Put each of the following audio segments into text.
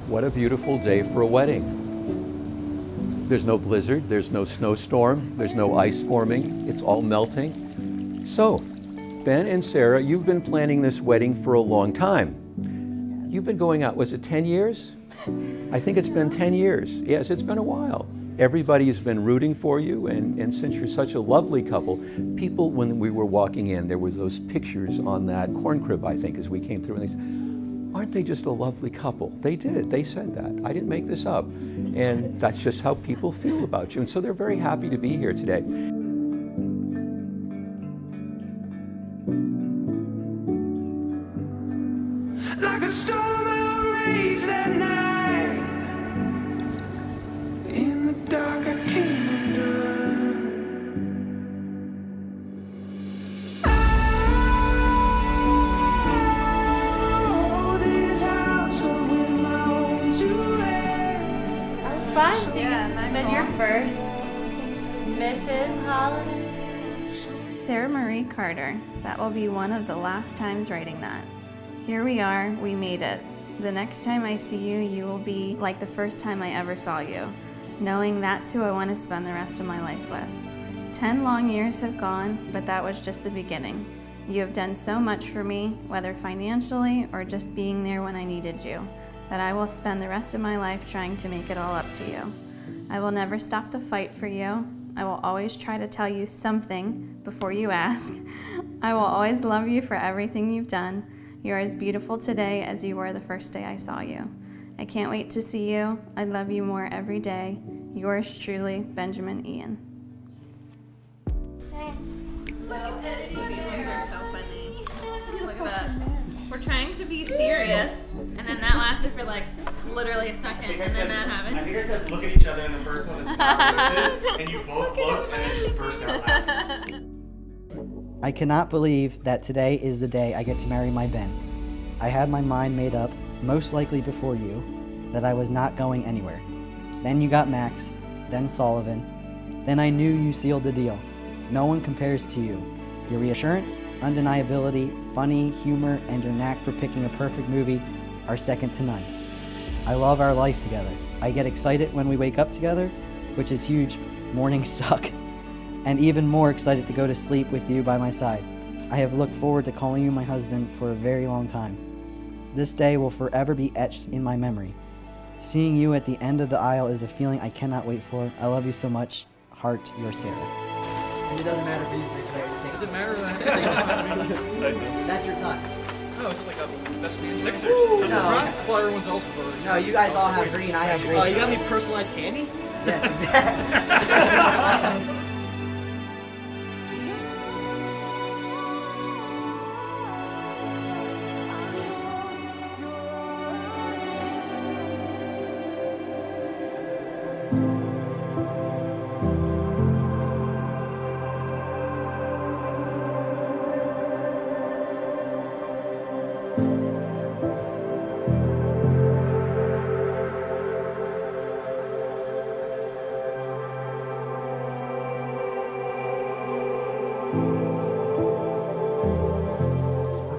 What a beautiful day for a wedding. There's no blizzard, there's no snowstorm, there's no ice forming, it's all melting. So, Ben and Sarah, you've been planning this wedding for a long time. You've been going out, was it 10 years? I think it's been 10 years. Yes, it's been a while. Everybody has been rooting for you, and since you're such a lovely couple, people, when we were walking in, there was those pictures on that corn crib, I think, as we came through, and they said, aren't they just a lovely couple? They did, they said that. I didn't make this up. And that's just how people feel about you. And so they're very happy to be here today. Like a storm I raged at night. In the dark I came undone. Oh, this house I went my own to end. Fun to get to spend your first Mrs. Holiday. Sarah Marie Carter. That will be one of the last times writing that. Here we are, we made it. The next time I see you, you will be like the first time I ever saw you, knowing that's who I want to spend the rest of my life with. 10 long years have gone, but that was just the beginning. You have done so much for me, whether financially or just being there when I needed you, that I will spend the rest of my life trying to make it all up to you. I will never stop the fight for you. I will always try to tell you something before you ask. I will always love you for everything you've done. You are as beautiful today as you were the first day I saw you. I can't wait to see you. I love you more every day. Yours truly, Benjamin Ian. These ones are so funny. Look at that. We're trying to be serious, and then that lasted for like literally a second, and then that happened. I think I said look at each other in the first one to smart loses, and you both looked and then just burst out laughing. I cannot believe that today is the day I get to marry my Ben. I had my mind made up, most likely before you, that I was not going anywhere. Then you got Max, then Sullivan. Then I knew you sealed the deal. No one compares to you. Your reassurance, undeniability, funny, humor, and your knack for picking a perfect movie are second to none. I love our life together. I get excited when we wake up together, which is huge. Mornings suck. And even more excited to go to sleep with you by my side. I have looked forward to calling you my husband for a very long time. This day will forever be etched in my memory. Seeing you at the end of the aisle is a feeling I cannot wait for. I love you so much. Heart, your Sarah. And it doesn't matter if you play at the same time. Does it matter that? Nice. That's your time. Oh, is it like a best man Sixers? No. Well, everyone's else for. No, you guys all have green. I have green. Oh, you got me personalized candy? Yes, exactly.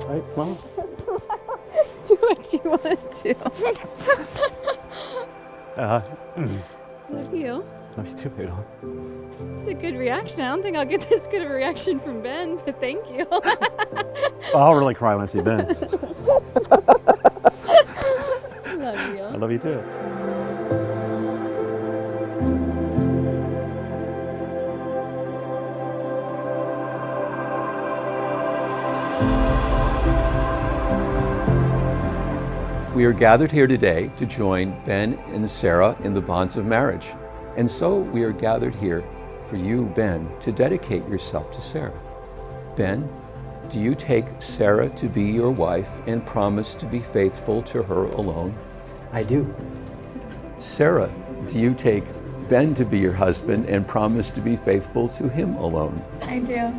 Right, Flo? Do what you want to. Love you. Love you too, Adel. It's a good reaction. I don't think I'll get this good of a reaction from Ben, but thank you. I'll really cry when I see Ben. Love you. I love you too. We are gathered here today to join Ben and Sarah in the bonds of marriage. And so we are gathered here for you, Ben, to dedicate yourself to Sarah. Ben, do you take Sarah to be your wife and promise to be faithful to her alone? I do. Sarah, do you take Ben to be your husband and promise to be faithful to him alone? I do.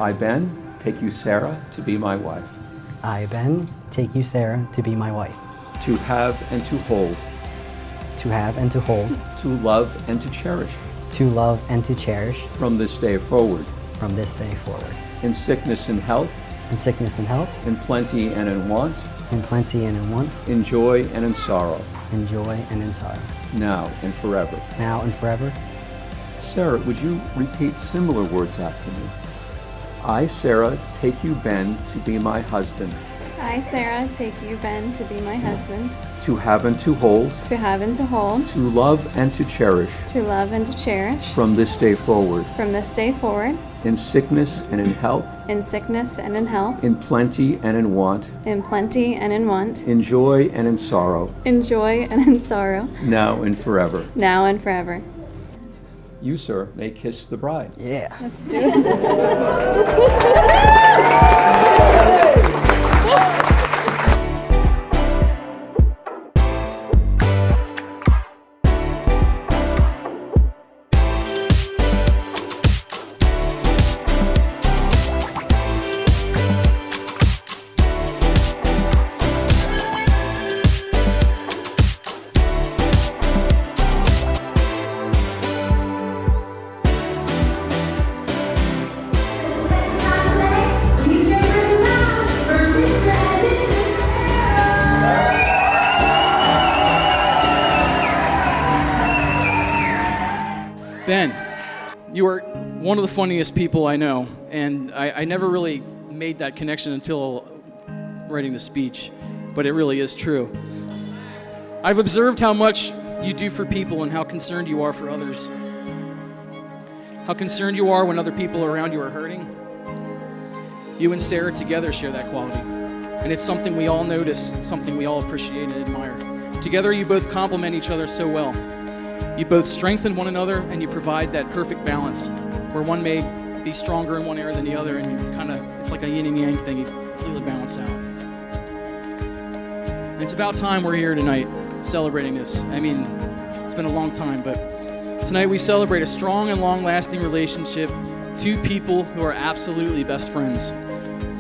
I, Ben, take you, Sarah, to be my wife, I, Ben, take you, Sarah, to be my wife, to have and to hold, to have and to hold, to love and to cherish, to love and to cherish from this day forward, from this day forward, in sickness and health, in sickness and health, in plenty and in want, in plenty and in want, in joy and in sorrow, in joy and in sorrow, now and forever. now and forever. Sarah, would you repeat similar words after me? I, Sarah, take you, Ben, to be my husband, I, Sarah, take you, Ben, to be my husband, to have and to hold, to have and to hold, to love and to cherish, to love and to cherish, from this day forward, from this day forward, in sickness and in health, in sickness and in health, in plenty and in want, in plenty and in want, in joy and in sorrow, in joy and in sorrow, now and forever. now and forever. You, sir, may kiss the bride. Yeah. Let's do it. Ben, you are one of the funniest people I know, and I never really made that connection until writing the speech, but it really is true. I've observed how much you do for people and how concerned you are for others. How concerned you are when other people around you are hurting. You and Sarah together share that quality, and it's something we all notice, something we all appreciate and admire. Together you both complement each other so well. You both strengthen one another, and you provide that perfect balance where one may be stronger in one area than the other, and you it's like a yin and yang thing, you completely balance out. And it's about time we're here tonight celebrating this. I mean, it's been a long time, but tonight we celebrate a strong and long-lasting relationship, two people who are absolutely best friends.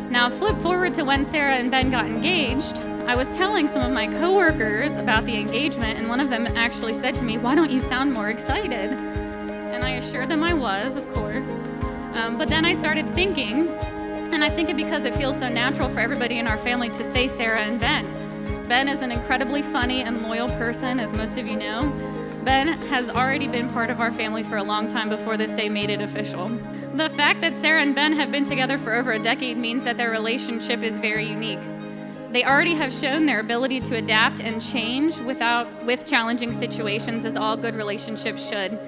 Now, flip forward to when Sarah and Ben got engaged. I was telling some of my coworkers about the engagement, and one of them actually said to me, "Why don't you sound more excited?" And I assured them I was, of course. But then I started thinking, and I think it because it feels so natural for everybody in our family to say Sarah and Ben. Ben is an incredibly funny and loyal person, as most of you know. Ben has already been part of our family for a long time before this day made it official. The fact that Sarah and Ben have been together for over a decade means that their relationship is very unique. They already have shown their ability to adapt and change with challenging situations, as all good relationships should.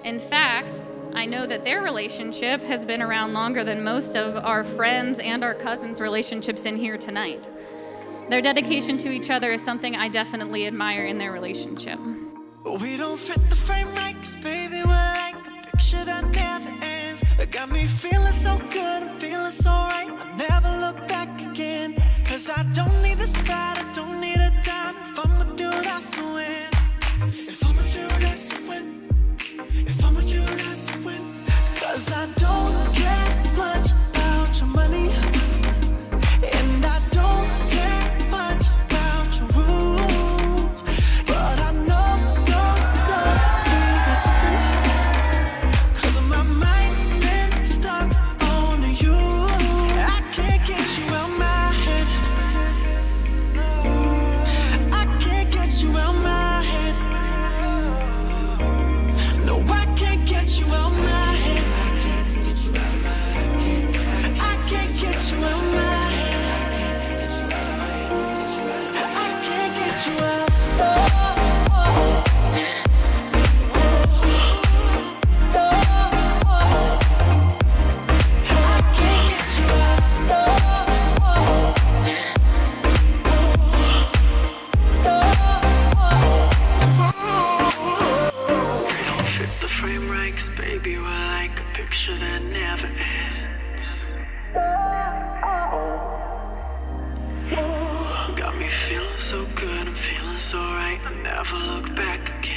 In fact, I know that their relationship has been around longer than most of our friends and our cousins' relationships in here tonight. Their dedication to each other is something I definitely admire in their relationship. We don't fit the frame right, 'cause baby, we're like a picture that never ends. It got me feeling so good, I'm feeling so right. I'll never look back again, 'cause I don't need this ride, I don't need a dime. If I'm with you, that's a win. If I'm with you, that's a win. If I'm with you, that's a win. 'Cause I don't care much about your money, and I don't care much about your rules, but I know we got something, 'cause my mind's been stuck on you. I can't get you out my head, I can't get you out my head. No, I can't get you out my head, I can't get you out my head, I can't get you out my head, I can't get you out. The frame right, 'cause baby, we're like a picture that never ends. Got me feeling so good, I'm feeling so right. I never look back again.